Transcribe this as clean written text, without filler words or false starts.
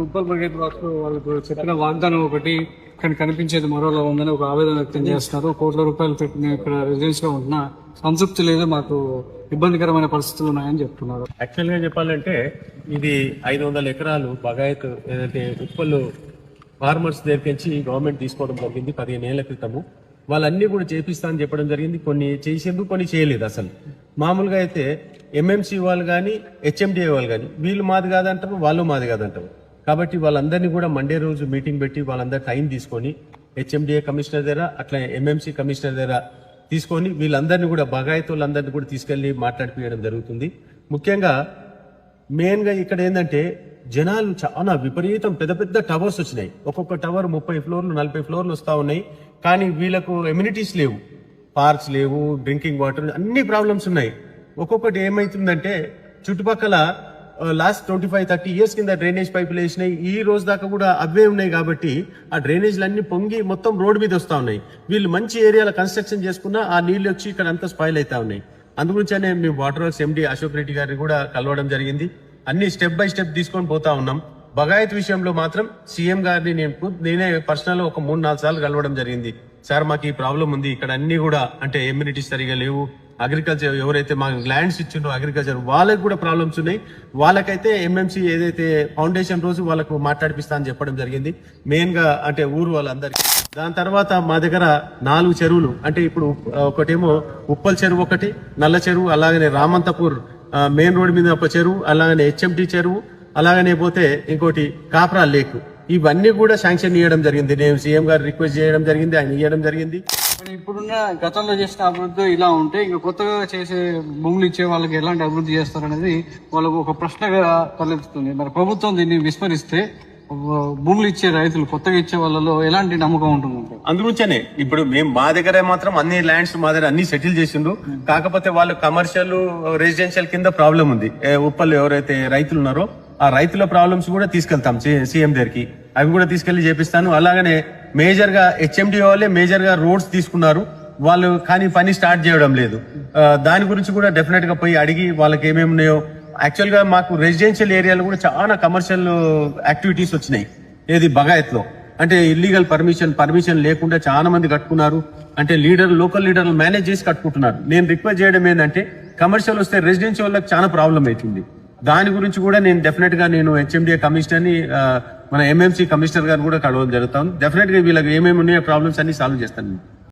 Uppal bucket Vasu వాళ్ళకు చెప్పిన వాగ్దానం ఒకటి కానీ కనిపించేది మరోలా ఉందని ఒక ఆవేదన వ్యక్తం చేస్తున్నారు. కోట్ల రూపాయలు పెట్టిన ఇక్కడ రెసిడెన్స్ లో ఉంటున్న సంతృప్తి లేదు, మాకు ఇబ్బందికరమైన పరిస్థితులు ఉన్నాయని చెప్తున్నారు. యాక్చువల్ గా చెప్పాలంటే ఇది 500 ఎకరాలు బగాయత్ ఏదైతే ఉప్పల్ ఫార్మర్స్ దగ్గరించి గవర్నమెంట్ తీసుకోవడం జరిగింది 15 ఏళ్ల క్రితము. వాళ్ళన్నీ కూడా చేపిస్తా అని చెప్పడం జరిగింది. కొన్ని చేసేందుకు కొన్ని చేయలేదు. అసలు మామూలుగా అయితే ఎంఎంసీ వాళ్ళు కానీ హెచ్ఎండిఏ వాళ్ళు కానీ వీళ్ళు మాది కాదంటారు, వాళ్ళు మాది కాదంటారు. కాబట్టి వాళ్ళందరినీ కూడా మండే రోజు మీటింగ్ పెట్టి వాళ్ళందరూ టైం తీసుకొని హెచ్ఎండిఏ కమిషనర్ దగ్గర అట్లా ఎంఎంసీ కమిషనర్ దగ్గర తీసుకొని వీళ్ళందరినీ కూడా బగాయతోళ్ళందరినీ కూడా తీసుకెళ్లి మాట్లాడిపోయడం జరుగుతుంది. ముఖ్యంగా మెయిన్ గా ఇక్కడ ఏంటంటే జనాలు చాలా విపరీతం పెద్ద పెద్ద టవర్స్ వచ్చినాయి. ఒక్కొక్క టవర్ 30 ఫ్లోర్లు 40 ఫ్లోర్లు వస్తా ఉన్నాయి. కానీ వీళ్ళకు ఎమ్యూనిటీస్ లేవు, పార్క్స్ లేవు, డ్రింకింగ్ వాటర్ అన్ని ప్రాబ్లమ్స్ ఉన్నాయి. ఒక్కొక్కటి ఏమైతుందంటే చుట్టుపక్కల లాస్ట్ 25-30 ఇయర్స్ కింద డ్రైనేజ్ పైపులు వేసినాయి. ఈ రోజు దాకా కూడా అవే ఉన్నాయి. కాబట్టి ఆ డ్రైనేజ్లు అన్ని పొంగి మొత్తం రోడ్డు మీద వస్తా ఉన్నాయి. వీళ్ళు మంచి ఏరియాలో కన్స్ట్రక్షన్ చేసుకున్నా ఆ నీళ్లు వచ్చి ఇక్కడ అంతా స్పాయిల్ అవుతా ఉన్నాయి. అందుగురించనే మేము వాటర్ వర్క్స్ ఎండి అశోక్ రెడ్డి గారిని కూడా కలవడం జరిగింది. అన్ని స్టెప్ బై స్టెప్ తీసుకొని పోతా ఉన్నాం. బగాయత్ విషయంలో మాత్రం సీఎం గారిని నేనే పర్సనల్ ఒక 3-4 సార్లు కలవడం జరిగింది. సార్ మాకు ఈ ప్రాబ్లం ఉంది, ఇక్కడ అన్ని కూడా అంటే ఎమ్యూనిటీస్ సరిగా లేవు, అగ్రికల్చర్ ఎవరైతే మాకు ల్యాండ్స్ ఇచ్చిండో అగ్రికల్చర్ వాళ్ళకి కూడా ప్రాబ్లమ్స్ ఉన్నాయి. వాళ్ళకైతే ఎంఎంసీ ఏదైతే ఫౌండేషన్ రోజు వాళ్ళకు మాట్లాడిపిస్తా అని చెప్పడం జరిగింది. మెయిన్ గా అంటే ఊరు వాళ్ళందరికీ. దాని తర్వాత మా దగ్గర 4 చెరువులు అంటే ఇప్పుడు ఒకటేమో ఉప్పల్ చెరువు, ఒకటి నల్ల చెరువు, అలాగనే రామంతపూర్ మెయిన్ రోడ్ మీద ఒక చెరువు, అలాగనే హెచ్ఎంటి చెరువు, అలాగనే పోతే ఇంకోటి కాప్రా లేక్, ఇవన్నీ కూడా శాంక్షన్ ఇవ్వడం జరిగింది. నేను సీఎం గారు రిక్వెస్ట్ చేయడం జరిగింది, ఆయన ఇవ్వడం జరిగింది. ఇప్పుడున్న గతంలో చేసిన అభివృద్ధి ఇలా ఉంటే ఇంకా కొత్తగా చేసే భూములు ఇచ్చే వాళ్ళకి ఎలాంటి అభివృద్ధి చేస్తారనేది వాళ్ళకు ఒక ప్రశ్నగా తలెత్తుతుంది. మరి ప్రభుత్వం దీన్ని విస్మరిస్తే భూములు ఇచ్చే రైతులు కొత్తగా ఇచ్చే వాళ్ళలో ఎలాంటి నమ్మకం ఉంటుంది? అందుగురించనే ఇప్పుడు మేము మా దగ్గర మాత్రం అన్ని ల్యాండ్స్ మా దగ్గర అన్ని సెటిల్ చేసిండ్రు. కాకపోతే వాళ్ళు కమర్షియల్ రెసిడెన్షియల్ కింద ప్రాబ్లం ఉంది. ఉప్పల్లో ఎవరైతే రైతులు ఉన్నారో ఆ రైతుల ప్రాబ్లమ్స్ కూడా తీసుకెళ్తాం సీఎం దగ్గరికి, అవి కూడా తీసుకెళ్లి చేపిస్తాను. అలాగనే మేజర్ గా హెచ్ఎండి వాళ్ళే మేజర్ గా రోడ్స్ తీసుకున్నారు వాళ్ళు, కానీ పని స్టార్ట్ చేయడం లేదు. దాని గురించి కూడా డెఫినెట్ గా పోయి అడిగి వాళ్ళకి ఏమేమి ఉన్నాయో. యాక్చువల్ గా మాకు రెసిడెన్షియల్ ఏరియాలో కూడా చాలా కమర్షియల్ యాక్టివిటీస్ వచ్చినాయి. ఏది బగాయత్ లో అంటే ఇల్లీగల్ పర్మిషన్ లేకుండా చాలా మంది కట్టుకున్నారు. అంటే లోకల్ లీడర్లు మేనేజ్ చేసి కట్టుకుంటున్నారు. నేను రిక్వెస్ట్ చేయడం ఏంటంటే కమర్షియల్ వస్తే రెసిడెన్షియల్ వాళ్ళకి చాలా ప్రాబ్లం అవుతుంది. దాని గురించి కూడా నేను డెఫినెట్ గా నేను హెచ్ఎండిఏ కమిషనర్ ని మన ఎంఎంసీ కమిషనర్ గారిని కూడా కలవడం జరుగుతాను. డెఫినెట్ గా వీళ్ళకి ఏమేమి ఉన్నాయో ప్రాబ్లమ్స్ అన్ని సాల్వ్ చేస్తాను.